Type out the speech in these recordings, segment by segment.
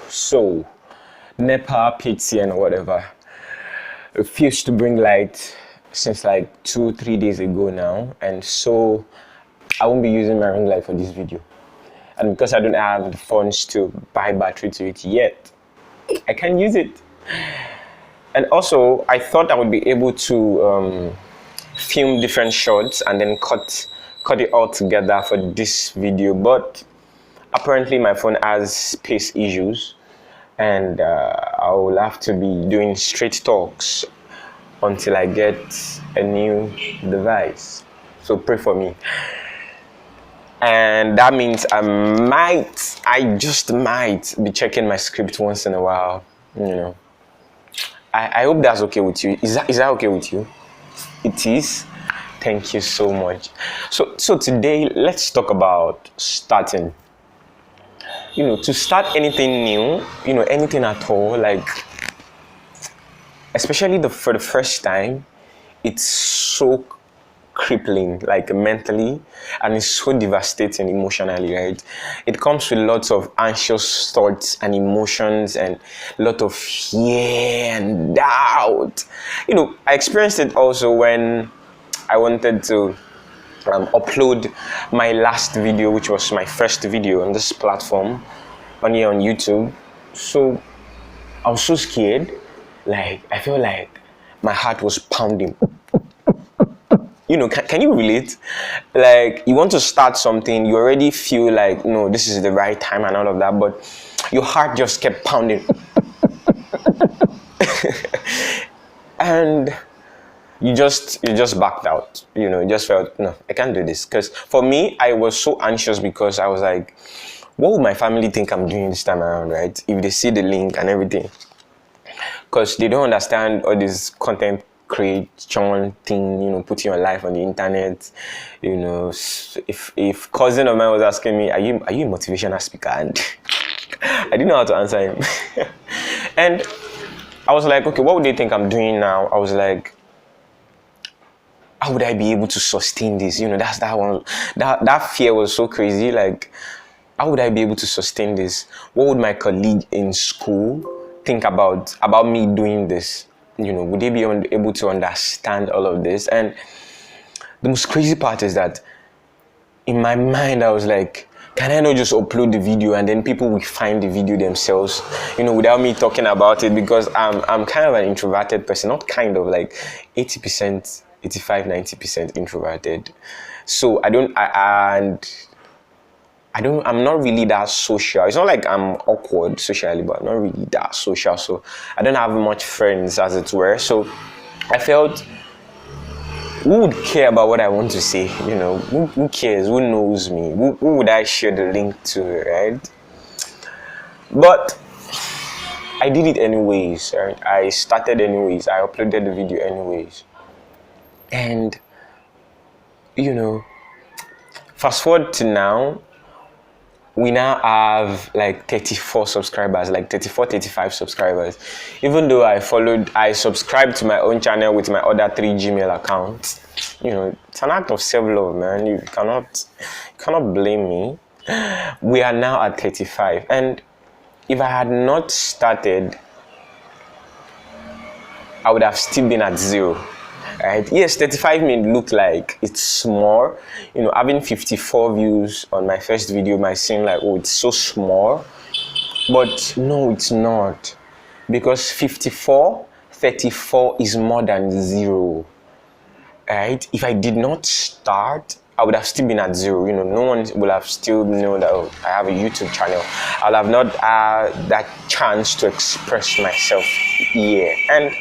So NEPA, PTN, or whatever refused to bring light since like 2-3 days ago now, and so I won't be using my ring light for this video. And because I don't have the funds to buy battery to it yet, I can't use it. And also, I thought I would be able to film different shots and then cut it all together for this video, but apparently my phone has space issues, and I will have to be doing straight talks until I get a new device. So pray for me. And that means I just might be checking my script once in a while, you know. I hope that's okay with you. Is that okay with you? It is. Thank you so much. So today let's talk about starting. You know, to start anything new, you know, anything at all, like especially for the first time, it's so crippling, like mentally, and it's so devastating emotionally, right? It comes with lots of anxious thoughts and emotions and a lot of fear and doubt. You know, I experienced it also when I wanted to upload my last video, which was my first video on this platform, on YouTube. So I was so scared, like I felt like my heart was pounding. You know, can you relate? Like, you want to start something, you already feel like, no, this is the right time and all of that, but your heart just kept pounding. And you just backed out. You know, you just felt, no, I can't do this. Because for me, I was so anxious because I was like, what would my family think I'm doing this time around, right? If they see the link and everything. Because they don't understand all this content creation thing, you know, putting your life on the internet. You know, if cousin of mine was asking me, are you a motivational speaker? And I didn't know how to answer him. And I was like, okay, what would they think I'm doing now? I was like, how would I be able to sustain this? You know, that's that one. That fear was so crazy. Like, how would I be able to sustain this? What would my colleague in school think about me doing this? You know, would they be able to understand all of this? And the most crazy part is that in my mind, I was like, can I not just upload the video and then people will find the video themselves, you know, without me talking about it? Because I'm kind of an introverted person, not kind of, like 80%, 85-90% introverted. So I'm not really that social. It's not like I'm awkward socially, but I'm not really that social. So I don't have much friends, as it were. So I felt, who would care about what I want to say? You know, who cares? Who knows me? Who would I share the link to, right? But I did it anyways, right? I started anyways. I uploaded the video anyways. And, you know, fast forward to now, we now have like 34 subscribers, like 35 subscribers. Even though I subscribed to my own channel with my other 3 Gmail accounts. You know, it's an act of self-love, man. You cannot blame me. We are now at 35. And if I had not started, I would have still been at 0. Right? Yes, 35 may look like it's small. You know, having 54 views on my first video might seem like, oh, it's so small. But no, it's not. Because 34 is more than 0. Right? If I did not start, I would have still been at 0. You know, no one will have still known that, oh, I have a YouTube channel. I'll have not had that chance to express myself here. And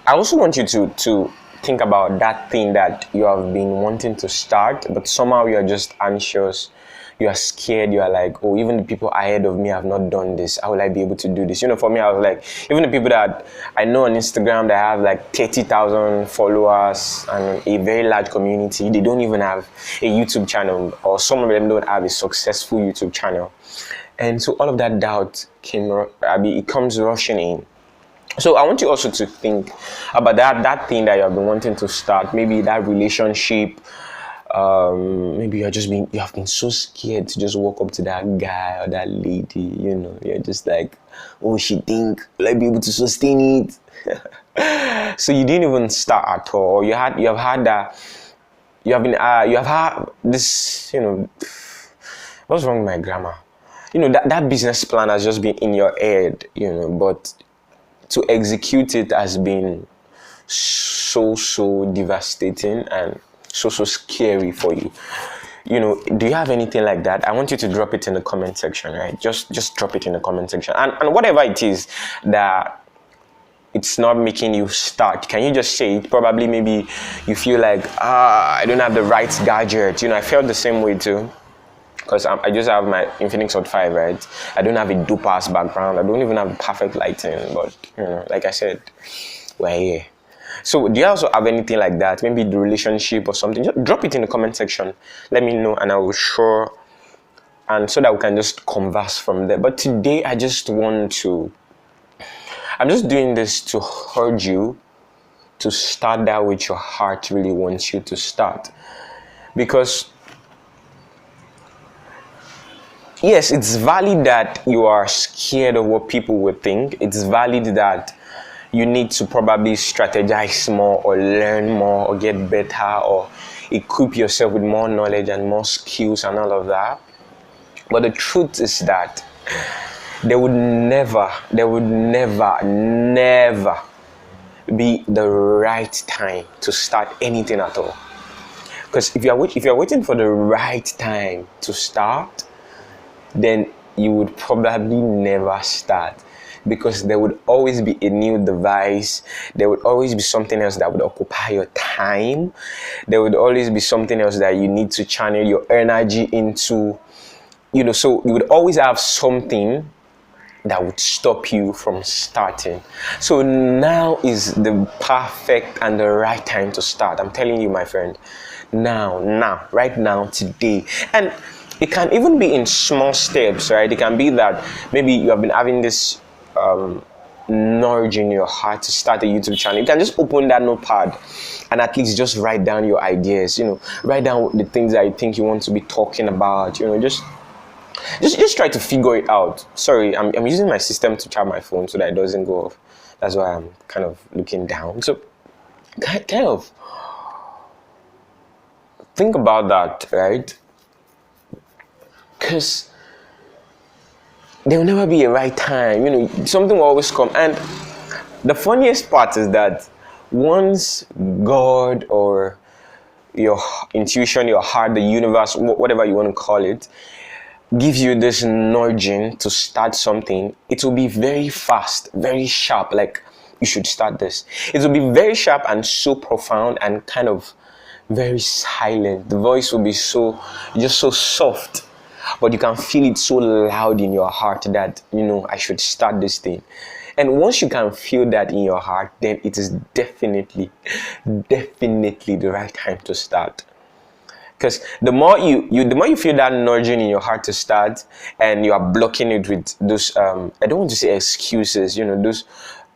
I also want you to think about that thing that you have been wanting to start, but somehow you are just anxious, you are scared, you are like, oh, even the people ahead of me have not done this. How will I be able to do this? You know, for me, I was like, even the people that I know on Instagram that have like 30,000 followers and a very large community, they don't even have a YouTube channel, or some of them don't have a successful YouTube channel. And so all of that doubt comes rushing in. So I want you also to think about that thing that you have been wanting to start, maybe that relationship, Maybe you have been so scared to just walk up to that guy or that lady, you're just like, oh, she think will I be able to sustain it? So you didn't even start at all. You have had that, you have had this, what's wrong with my grammar? That business plan has just been in your head, but to execute it has been so devastating and so scary for you. Do you have anything like that? I want you to drop it in the comment section, right? Just drop it in the comment section, and whatever it is that it's not making you start, can you just say it? Probably maybe you feel like I don't have the right gadget. I felt the same way too, because I just have my Infinix Hot 5, right? I don't have a dope ass background. I don't even have perfect lighting, but like I said, we're here. So do you also have anything like that? Maybe the relationship or something? Just drop it in the comment section. Let me know, and I will show, and so that we can just converse from there. But today I'm just doing this to urge you to start that which your heart really wants you to start. Because yes, it's valid that you are scared of what people would think. It's valid that you need to probably strategize more or learn more or get better or equip yourself with more knowledge and more skills and all of that. But the truth is that there would never be the right time to start anything at all. Because if you're waiting for the right time to start, then you would probably never start, because there would always be a new device. There would always be something else that would occupy your time. There would always be something else that you need to channel your energy into, so you would always have something that would stop you from starting. So now is the perfect and the right time to start. I'm telling you, my friend, now, right now, today. And it can even be in small steps, right? It can be that maybe you have been having this nudge in your heart to start a YouTube channel. You can just open that notepad and at least just write down your ideas, write down the things that you think you want to be talking about, just try to figure it out. Sorry, I'm using my system to charge my phone so that it doesn't go off. That's why I'm kind of looking down. So kind of think about that, right? Because there will never be a right time. Something will always come. And the funniest part is that once God or your intuition, your heart, the universe, whatever you want to call it, gives you this nudging to start something, it will be very fast, very sharp, like you should start this. It will be very sharp and so profound and kind of very silent. The voice will be just so soft, but you can feel it so loud in your heart that, I should start this thing. And once you can feel that in your heart, then it is definitely the right time to start. Because the more you feel that nudging in your heart to start, and you are blocking it with those I don't want to say excuses, those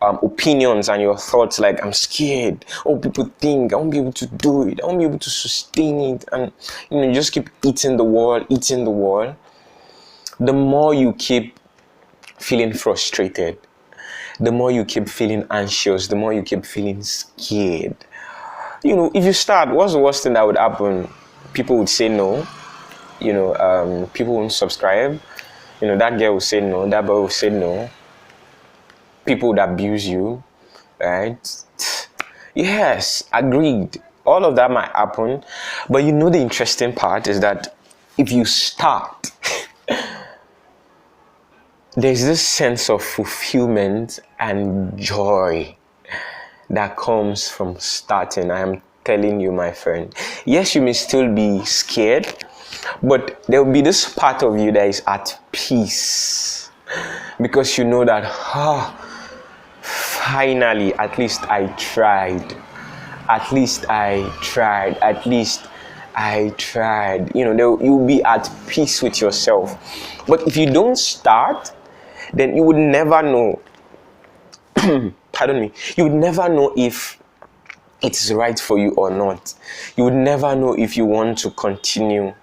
opinions and your thoughts, like I'm scared, oh, people think I won't be able to do it, I won't be able to sustain it, and you just keep eating the wall. The more you keep feeling frustrated, the more you keep feeling anxious, the more you keep feeling scared. If you start, what's the worst thing that would happen? People would say no, people won't subscribe, that girl will say no, that boy will say no, people would abuse you, right? Yes, agreed. All of that might happen, but the interesting part is that if you start, there's this sense of fulfillment and joy that comes from starting. I am telling you, my friend. Yes, you may still be scared, but there will be this part of you that is at peace, because you know that finally, at least I tried. You'll be at peace with yourself. But if you don't start, then you would never know. Pardon me. You would never know if it's right for you or not. You would never know if you want to continue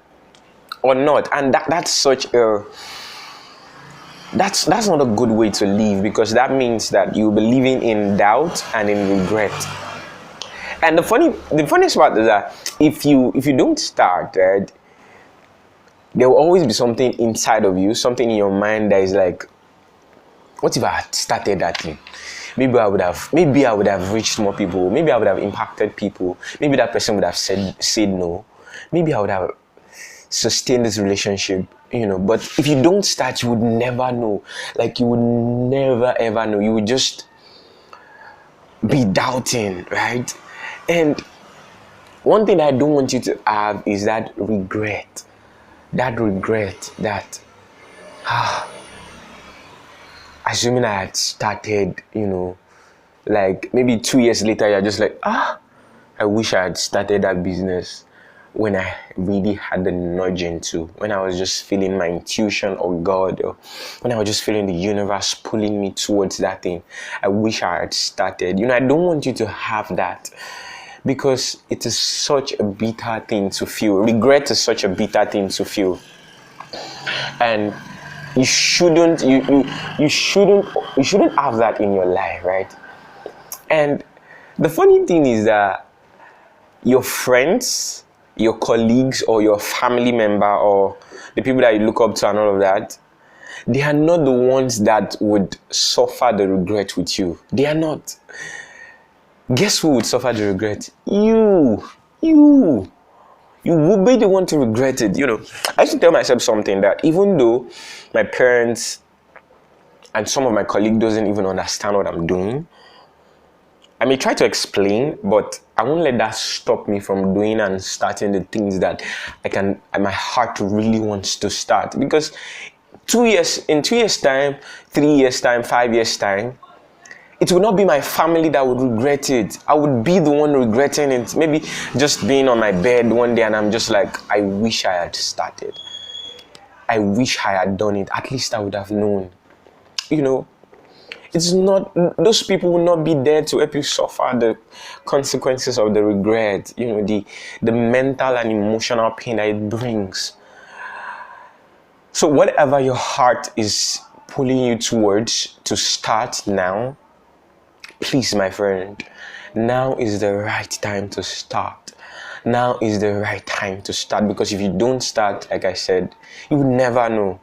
or not. And that's such a that's not a good way to live, because that means that you'll be living in doubt and in regret. And the funniest part is that if you don't start, right, there will always be something inside of you, something in your mind that is like, what if I had started that thing? Maybe I would have reached more people. Maybe I would have impacted people. Maybe that person would have said no. Maybe I would have sustained this relationship, But if you don't start, you would never know. Like, you would never ever know. You would just be doubting, right? And one thing I don't want you to have is that regret. That assuming I had started, like maybe 2 years later, you're just like, I wish I had started that business when I really had the nudging to, when I was just feeling my intuition or God, or when I was just feeling the universe pulling me towards that thing. I wish I had started. I don't want you to have that, because it is such a bitter thing to feel. Regret is such a bitter thing to feel. And you shouldn't have that in your life, right? And the funny thing is that your friends, your colleagues, or your family member, or the people that you look up to and all of that, they are not the ones that would suffer the regret with you. They are not. Guess who would suffer the regret? You would be the one to regret it. I used to tell myself something, that even though my parents and some of my colleagues doesn't even understand what I'm doing, I may try to explain, but I won't let that stop me from doing and starting the things that my heart really wants to start. Because in 2 years time, 3 years time, 5 years time, it would not be my family that would regret it. I would be the one regretting it. Maybe just being on my bed one day and I'm just like, I wish I had started. I wish I had done it. At least I would have known. It's not, those people will not be there to help you suffer the consequences of the regret, the mental and emotional pain that it brings. So whatever your heart is pulling you towards to start now, please, my friend, now is the right time to start. Now is the right time to start, because if you don't start, like I said, you would never know.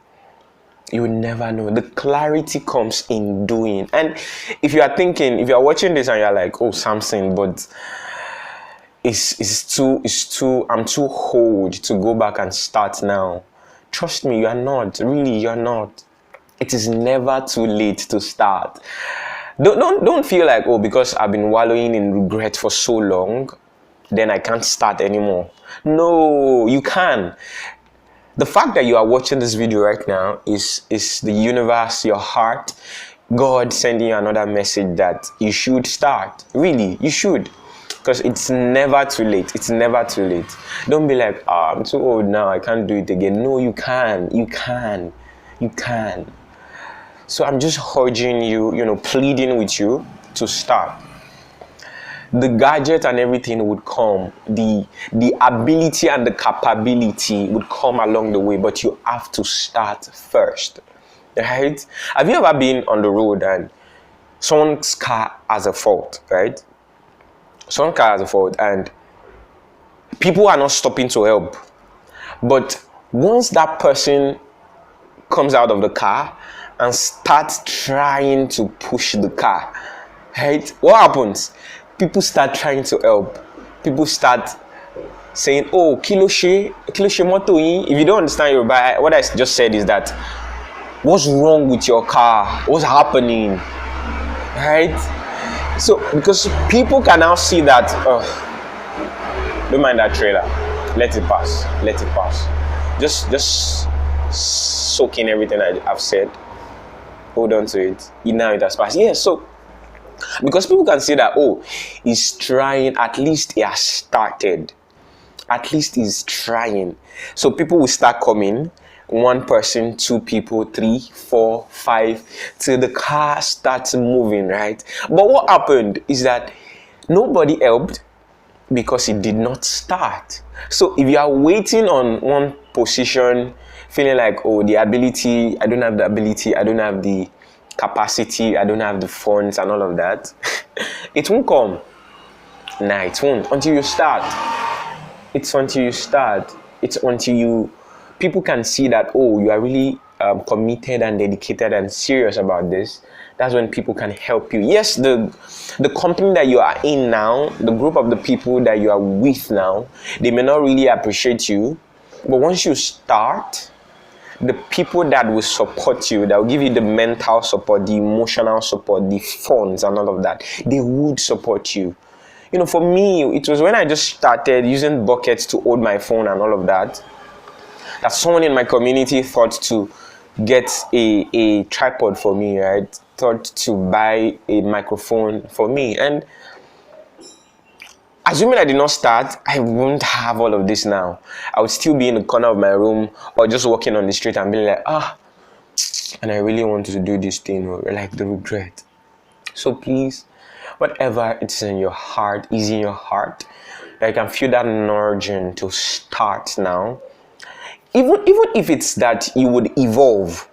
You would never know. The clarity comes in doing. And if you are watching this and you're like, oh, Samson, but I'm too old to go back and start now. Trust me, you are not. Really, you're not. It is never too late to start. Don't feel like, oh, because I've been wallowing in regret for so long, then I can't start anymore. No, you can. The fact that you are watching this video right now is the universe, your heart, God sending you another message that you should start. Really, you should. Because it's never too late. It's never too late. Don't be like, I'm too old now, I can't do it again. No, you can. You can. You can. So I'm just urging you, pleading with you to start. The gadget and everything would come. The ability and the capability would come along the way, but you have to start first. Right? Have you ever been on the road and someone's car has a fault, right? Someone's car has a fault and people are not stopping to help. But once that person comes out of the car and starts trying to push the car, right? What happens? People start trying to help. People start saying, oh, kilo moto yin. If you don't understand Yoruba, what I just said is that, what's wrong with your car? What's happening? Right? So, because people can now see that, don't mind that trailer. Let it pass. Let it pass. Just soak in everything I've said. Hold on to it. Now it has passed. Yeah, so, because people can say that, oh, he's trying, at least he has started. At least he's trying. So people will start coming. 1 person, 2 people, 3, 4, 5, till the car starts moving, right? But what happened is that nobody helped. because it did not start. So if you are waiting on one position, feeling like, oh, the ability, I don't have the ability, I don't have the capacity, I don't have the funds and all of that, it won't come. Nah, it won't until you start. It's until you start. It's until people can see that, oh, you are really committed and dedicated and serious about this. That's when people can help you. Yes, the company that you are in now, the group of the people that you are with now, they may not really appreciate you, but once you start, the people that will support you, that will give you the mental support, the emotional support, the funds and all of that, they would support you. You know, for me, it was when I just started using buckets to hold my phone and all of that, that someone in my community thought to get a tripod for me, right? Thought to buy a microphone for me. And assuming I did not start, I wouldn't have all of this now. I would still be in the corner of my room or just walking on the street and be like, and I really wanted to do this thing, or like the regret. So please, whatever it's in your heart, is in your heart, I can feel that nudging to start now. Even if it's that you would evolve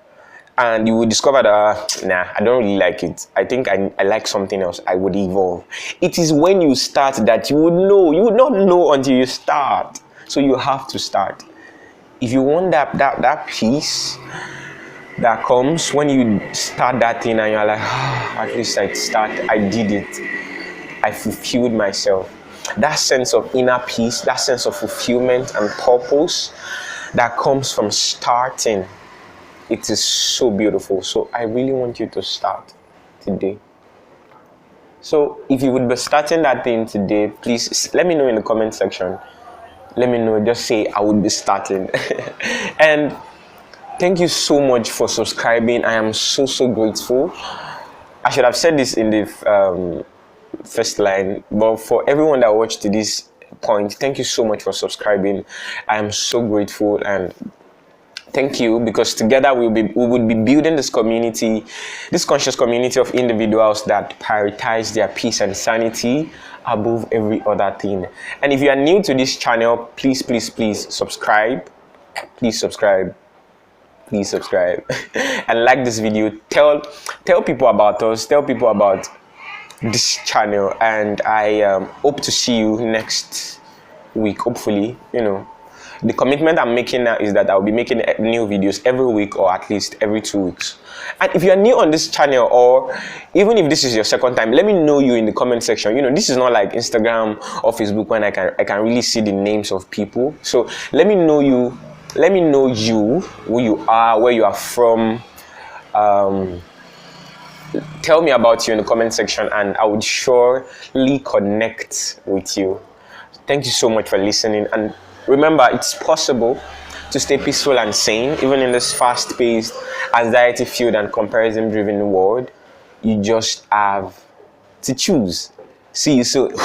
and you would discover that, nah, I don't really like it. I think I like something else. I would evolve. It is when you start that you would know. You would not know until you start. So you have to start. If you want that peace that comes when you start that thing and you're like, at least I did it. I fulfilled myself. That sense of inner peace, that sense of fulfillment and purpose that comes from starting, it is so beautiful. So I really want you to start today. So if you would be starting that thing today, please let me know in the comment section. Let me know. Just say I would be starting. And thank you so much for subscribing. I am so grateful. I should have said this in the first line, but for everyone that watched to this point, thank you so much for subscribing. I am so grateful, and thank you, because together we would be building this community, this conscious community of individuals that prioritize their peace and sanity above every other thing. And if you are new to this channel, please subscribe. Please subscribe and like this video. Tell people about us, tell people about this channel, and I hope to see you next week. Hopefully, you know, the commitment I'm making now is that I'll be making new videos every week, or at least every 2 weeks. And if you are new on this channel, or even if this is your second time, let me know you in the comment section. You know, this is not like Instagram or Facebook when I can really see the names of people. So let me know you. Let me know you, who you are, where you are from. Tell me about you in the comment section, and I would surely connect with you. Thank you so much for listening. And remember, it's possible to stay peaceful and sane even in this fast-paced, anxiety-filled and comparison-driven world. You just have to choose. See you soon.